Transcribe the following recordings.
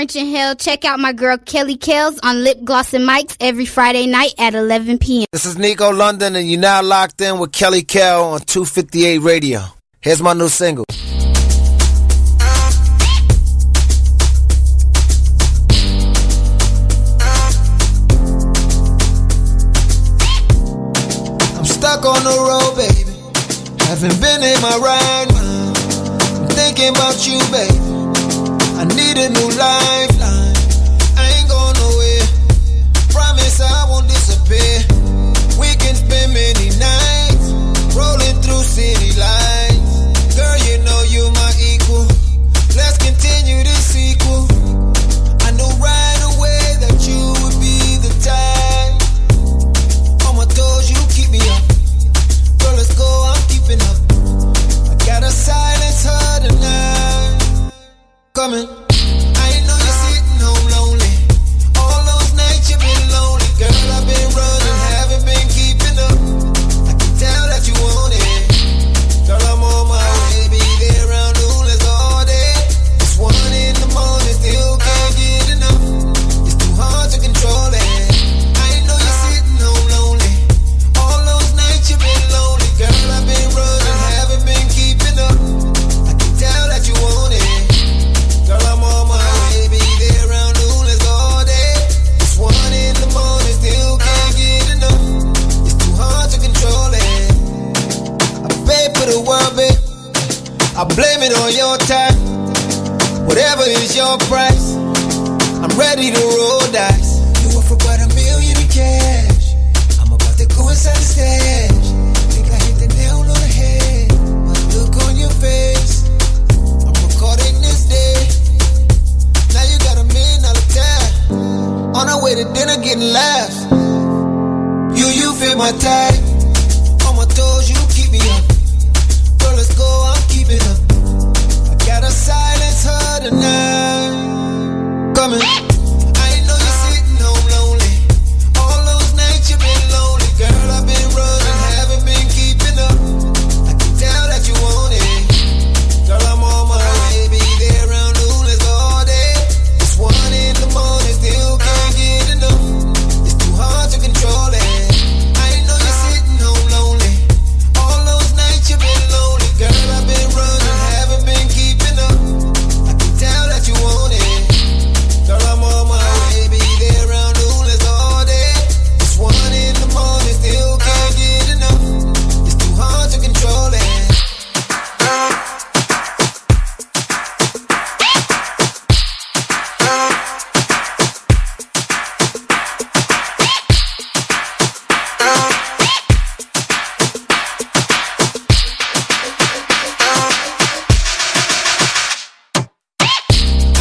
French and Hell, check out my girl Kelly Kells on Lip Gloss and Mics every Friday night at 11 p.m. This is Nikko London, and you're now locked in with Kelly Kell on 258 Radio. Here's my new single. I'm stuck on the road, baby. Haven't been in my right mind. I'm thinking about you, baby. I need a new lifeline. I ain't going nowhere. Promise I won't disappear. We can spend many nights rolling through city lights. Girl, you know you my equal. Let's continue this sequel. I knew right away that you would be the type. On my toes, you keep me up. Girl, let's go, I'm keeping up. I gotta silence her tonight. Coming. I know you're sitting home lonely. All those nights you've been lonely. Girl, I've been running, haven't been keeping up. I can tell that you want it. Girl, I'm on my way, be there around noon, let's go all day. It's 1 in the morning, still can't get enough. It's too hard to control it. I know you're sitting home lonely. All those nights you've been lonely. Girl, I've been running, haven't been keeping up. I can tell that you want it. Girl, I'm on my way, be there around noon, let's go all day. It's 1 in the morning, still can't get enough. It's too hard to control it. I pay for the world, babe. I blame it on your time. Whatever is your price, I'm ready to roll dice. You offer about $1 million in cash. I'm about to go inside the stash. Think I hit the nail on the head. My look on your face, I'm recording this day. Now you got $1 million tab. On our way to dinner getting laughs. You fit my type. On my toes, you keep me up. Girl, let's go, I'm keeping up. I gotta silence her tonight. Coming. I know you're sitting home lonely. All those nights you've been lonely. Girl, I've been running, haven't been keeping up. I can tell that you want it. Girl, I'm on my way, be there around noon, let's go all day. It's 1 in the morning, still can't get enough. It's too hard to control it. I know you're sitting home lonely. All those nights you've been lonely. Girl, I've been running, haven't been keeping up. I can tell that you want it. Girl, I'm on my way, be there around noon, let's go all day. It's 1 in the morning, still can't get enough. It's too hard to control it.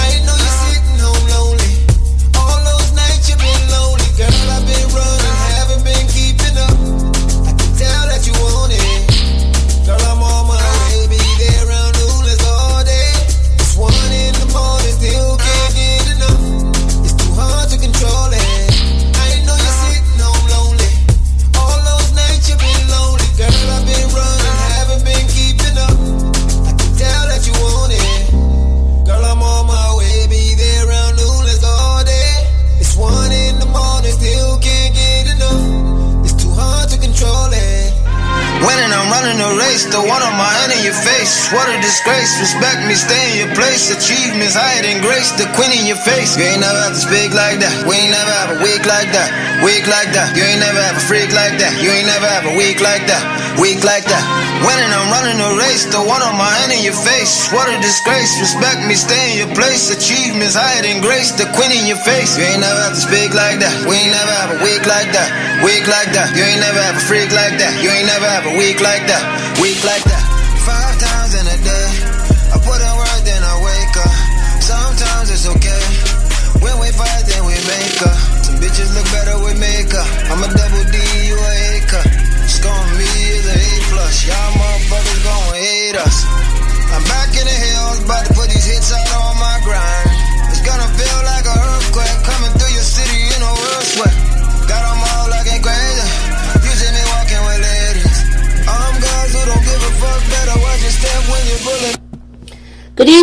I know you're sitting home lonely. All those nights you've been lonely. Girl, I've been running, haven't been keeping up. I can tell that you want it. Girl, I'm on my way, be there around noon, let's go all day. It's 1 in the morning, still can't get enough. It's too hard to control it. I know you're sitting home lonely. All those nights you've been lonely. Girl, I've been running, haven't been keeping up. I can tell that you want it. Girl, I'm on my way, be there around noon, let's go all day. It's 1 in the morning, still can't get enough. It's too hard to control it. Winning, I'm running a race, the one on my hand in your face. What a disgrace, respect me, stay in your place. Achievements higher than grace, the queen in your face. You ain't never have to speak like that, we ain't never have a week like that. Week like that, you ain't never have a freak like that. You ain't never have a week like that, week like that. Winning, I'm running a race, the one on my hand in your face. What a disgrace, respect me, stay in your place. Achievements higher than grace, the queen in your face. You ain't never have to speak like that, we ain't never have a week like that. Week like that, you ain't never have a freak like that. You ain't never have a week like that, week like that. 5 times in a day, I put in work then I wake up. Sometimes it's okay, when we fight then we make up. Some bitches look better with makeup. I'm a double D, you a A-cup. Scoring me is a A+. Y'all motherfuckers gon' hate us. I'm back in the hills, about to put these hits out on my grind. It's gonna feel like a earthquake coming through your city in a world sweat. Got them all looking crazy. You see me walking with ladies. Girls who don't give a fuck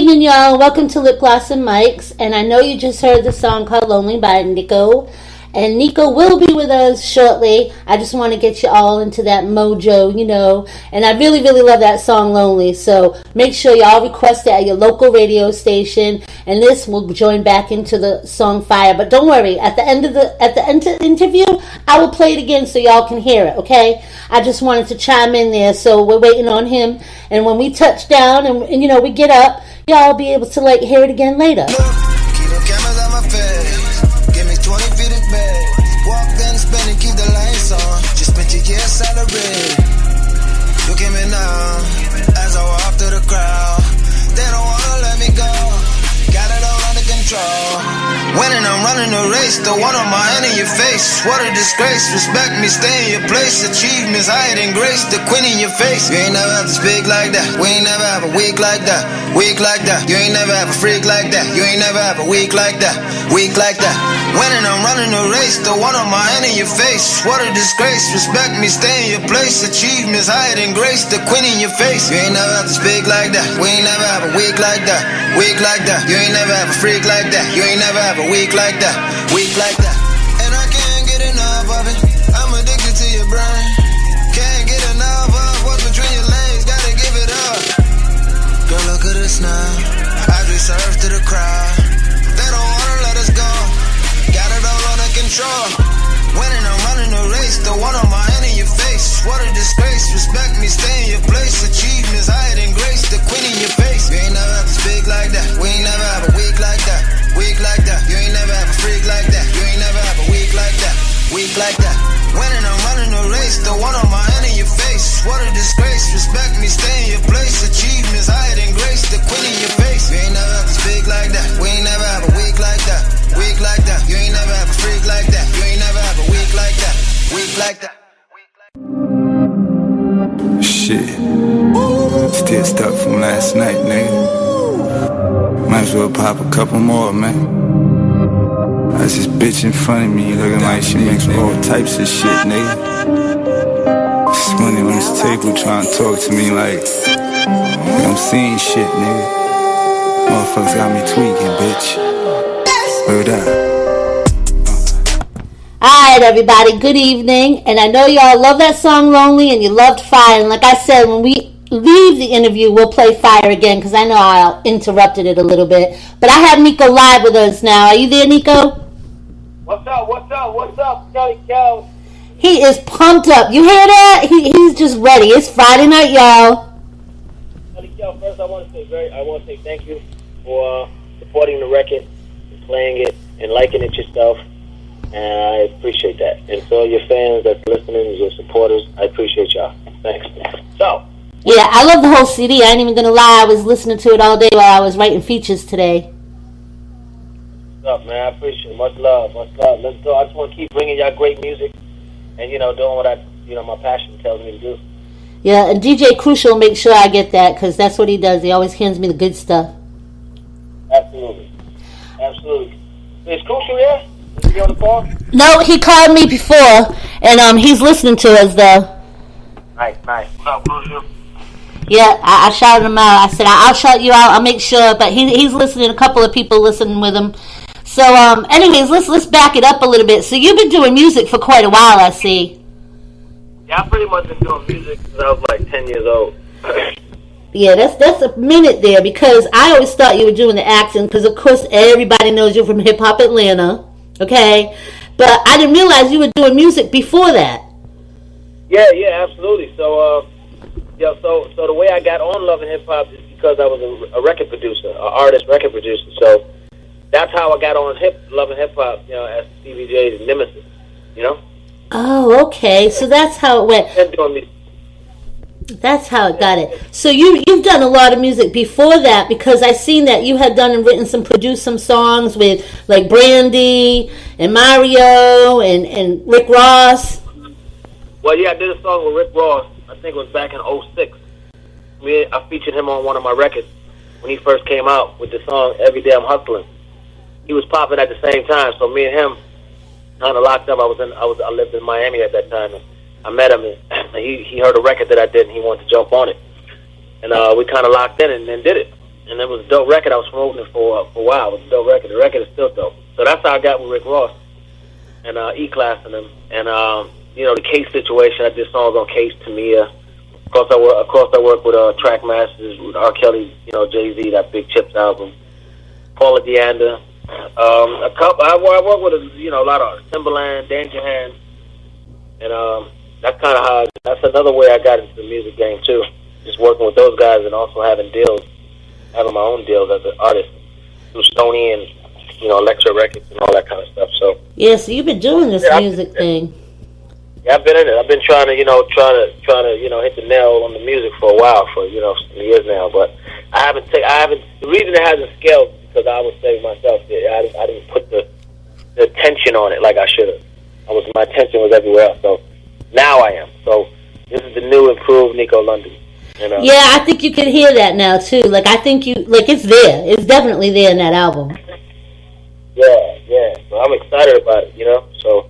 evening, y'all. Welcome to Lip Gloss and Mics. And I know you just heard the song called Lonely by Nikko. And Nikko will be with us shortly. I just want to get you all into that mojo, you know. And I really, really love that song, Lonely. So make sure y'all request it at your local radio station. And this will join back into the song Fire. But don't worry, at the end of the interview, I will play it again so y'all can hear it, okay? I just wanted to chime in there. So we're waiting on him. And when we touch down and you know, we get up, y'all will be able to, like, hear it again later. Keep the cameras on my face. Give me 20 feet of bed. Walk then spend and keep the lights on. Just spent your year celebrate. Look at me now. As I walk through the crowd. They don't wanna let me go. Got it all under control. Winning, I'm running the race. The one on my hand in your face. What a disgrace. Respect me, stay in your place. Achievements higher than grace. The queen in your face. You ain't never have to speak like that. We ain't never have a week like that. Week like that. You ain't never have a freak like that. You ain't never have a week like that. Week like that. Winning, I'm running the race. The one on my hand in your face. What a disgrace. Respect me, stay in your place. Achievements higher than grace. The queen in your face. You ain't never have to speak like that. We ain't never have a week like that. Week like that. You ain't never have a freak like that. You ain't never have a week like that. Week like that. And I can't get enough of it. I'm addicted to your brain. Can't get enough of what's between your legs. Gotta give it up. Girl, look at us now. As we surf to the crowd. They don't wanna let us go. Got it all under control. Winning, I'm running the race. The one on my hand in your face. What a disgrace. Respect me, stay in your place. Achievements higher than grace. The queen in your face. You ain't never have to speak like that. We ain't never have a week like that. Week like that. You ain't never have a freak like that. You ain't never have a week like that. Week like that. Winning, I'm running the race. The one on my hand in your face. What a disgrace. Respect me, stay in your place. Achievements higher than grace. The queen in your face. You ain't never have to speak like that. We ain't never have a week like that. Week like that. You ain't never have a freak like that. You ain't never have a week like that. Week like that. Shit. Still stuck from last night, nigga. Might as well pop a couple more, man. That's this bitch in front of me looking like she makes all types of shit, nigga. This money on this table trying to talk to me like I'm seeing shit, nigga. Motherfuckers got me tweaking, bitch. Word up. Alright, everybody, good evening. And I know y'all love that song Lonely and you loved Fire. And like I said, when we leave the interview, we'll play Fire again because I know I interrupted it a little bit. But I have Nikko live with us now. Are you there, Nikko? What's up? What's up? What's up, Kelly Kel? He is pumped up. You hear that? He's just ready. It's Friday night, y'all. Kelly Kel, first I want to say thank you for supporting the record and playing it and liking it yourself. And I appreciate that. And so your fans that's listening, your supporters, I appreciate y'all. Thanks. So. Yeah, I love the whole CD. I ain't even going to lie. I was listening to it all day while I was writing features today. What's up, man? I appreciate it. Much love. Much love. Let's go. I just want to keep bringing y'all great music and, you know, doing what my passion tells me to do. Yeah, and DJ Crucial makes sure I get that because that's what he does. He always hands me the good stuff. Absolutely. Absolutely. Is Crucial here? Is he on the phone? No, he called me before, and he's listening to us, though. Nice. What's up, Crucial? Yeah, I shouted him out. I said, I'll shout you out. I'll make sure. But he's listening. A couple of people listening with him. So, anyways, let's back it up a little bit. So you've been doing music for quite a while, I see. Yeah, I've pretty much been doing music since I was like 10 years old. Yeah, that's a minute there because I always thought you were doing the acting because, of course, everybody knows you're from Hip Hop Atlanta. Okay, but I didn't realize you were doing music before that. Yeah, absolutely. So, so the way I got on Love and Hip Hop is because I was a record producer, an artist record producer. So that's how I got on Love and Hip Hop, you know, as Stevie J's nemesis, you know. Oh, okay. So that's how it went. That's how it got it. So you've done a lot of music before that because I seen that you had done and written produced some songs with like Brandy and Mario and Rick Ross. Well, yeah, I did a song with Rick Ross. I think it was back in 2006. I featured him on one of my records when he first came out with the song Every Day I'm Hustling. He was popping at the same time, so me and him kind of locked up. I lived in Miami at that time. And I met him, and he heard a record that I did, and he wanted to jump on it. And we kind of locked in and then did it. and it was a dope record. I was promoting it for a while. It was a dope record. The record is still dope. So that's how I got with Rick Ross and E-Class and them. And the Case situation. I did songs on Case, Tamia. Of course, I work with Track Masters, with R. Kelly, Jay-Z, that Big Chips album, Paula Deanda. I work with a lot of Timberland, Danger Hands, and that's kind of that's another way I got into the music game too. Just working with those guys and also having my own deals as an artist through Sony and Elektra Records and all that kind of stuff. So yeah, so you've been doing this music thing. Yeah, I've been in it. I've been trying to hit the nail on the music for a while, for years now. But I haven't. The reason it hasn't scaled is because I would say myself, I didn't put the attention on it like I should have. My attention was everywhere else. So now I am. So this is the new, improved Nikko London. Yeah, I think you can hear that now too. Like I think it's there. It's definitely there in that album. Yeah. So I'm excited about it. So.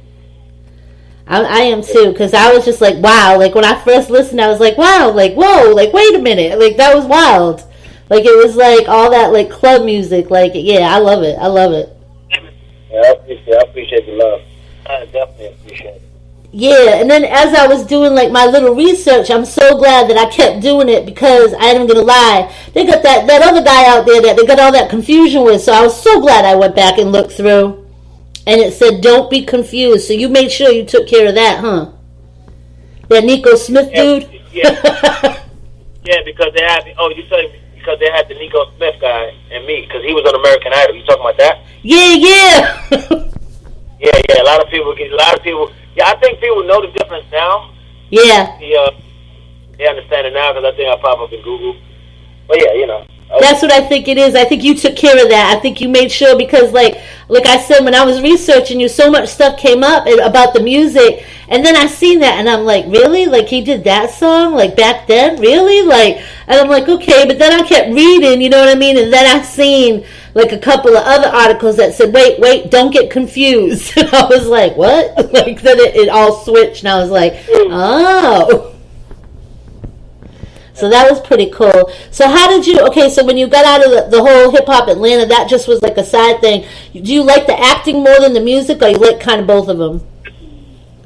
I am too, because I was just like, wow. Like when I first listened, I was like, wow, like whoa, like wait a minute, like that was wild. Like it was like all that like club music. Like yeah, I love it. Yeah, I appreciate the love. I definitely appreciate it. Yeah, and then as I was doing like my little research, I'm so glad that I kept doing it, because I ain't gonna lie, they got that other guy out there that they got all that confusion with. So I was so glad I went back and looked through. And it said, don't be confused. So you made sure you took care of that, huh? That Nico Smith dude? Yeah. Yeah, because they had, because they had the Nico Smith guy and me, because he was on American Idol. You talking about that? Yeah. Yeah, a lot of people, I think people know the difference now. Yeah. They understand it now, because I think I pop up in Google. But yeah, That's what I think it is. I think you took care of that. I think you made sure, because like I said, when I was researching you, so much stuff came up about the music, and then I seen that and I'm like, really? Like he did that song like back then? Really? Like, and I'm like, okay, but then I kept reading, you know what I mean? And then I seen like a couple of other articles that said, wait, don't get confused. And I was like, what? Like then it all switched and I was like, oh. So that was pretty cool. So how did you, so when you got out of the whole hip-hop Atlanta, that just was like a side thing. Do you like the acting more than the music, or you like kind of both of them?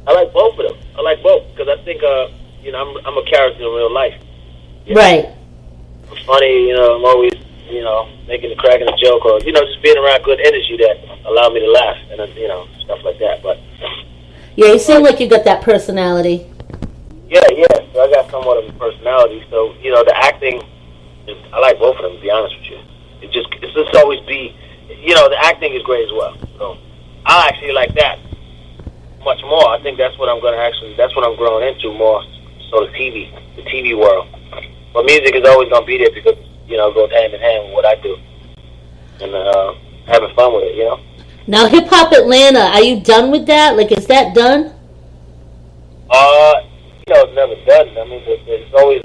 I like both of them. I like both, because I think, I'm a character in real life. Right. I'm funny, I'm always, making a crack and a joke, or, just being around good energy that allow me to laugh, and, stuff like that. But yeah, you seem like you got that personality. Yeah. So I got somewhat of a personality. So the acting, I like both of them. To be honest with you, it's just always be, the acting is great as well. So I actually like that much more. I think that's what I'm growing into more. So the TV world. But music is always gonna be there, because it goes hand in hand with what I do, and having fun with it. Now Hip Hop Atlanta, are you done with that? Like, is that done? It's never done. I mean, it's always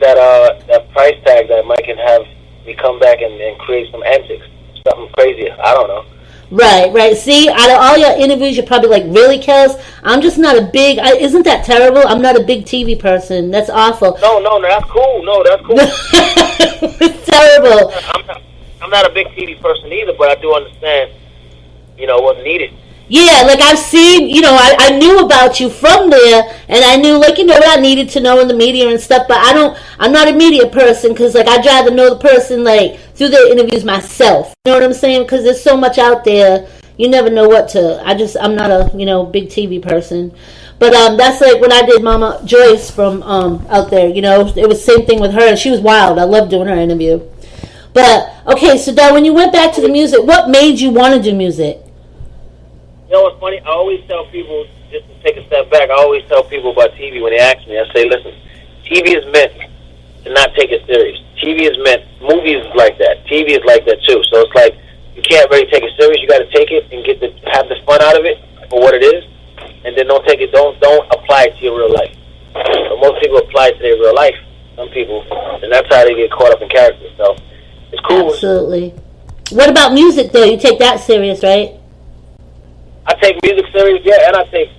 that price tag that Mike can have me come back and create some antics, something crazy. I don't know. Right. See, out of all your interviews, you're probably like, really, Kels? I'm just not a big. Isn't that terrible? I'm not a big TV person. That's awful. No, that's cool. That's cool. It's terrible. I'm not a big TV person either, but I do understand. What's needed. Yeah, like I've seen, I knew about you from there, and I knew, like, what I needed to know in the media and stuff, but I'm not a media person, because, like, I'd rather know the person, like, through their interviews myself. You know what I'm saying? Because there's so much out there, you never know what to, I'm not a, big TV person. But that's like when I did Mama Joyce from out there, it was the same thing with her, and she was wild. I loved doing her interview. But, okay, so now when you went back to the music, what made you want to do music? You know what's funny? I always tell people, just to take a step back, I always tell people about TV when they ask me. I say, listen, TV is meant to not take it serious. TV is meant, movies is like that. TV is like that too. So it's like, you can't really take it serious. You got to take it and have the fun out of it for what it is, and then don't apply it to your real life. So most people apply it to their real life. Some people, and that's how they get caught up in character. So it's cool. Absolutely. What about music though? You take that serious, right? I take music serious, yeah, and I take,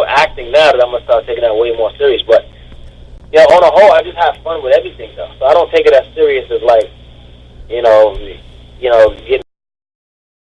acting now that I'm going to start taking that way more serious. But you know, on the whole, I just have fun with everything though. So I don't take it as serious as like, you know, getting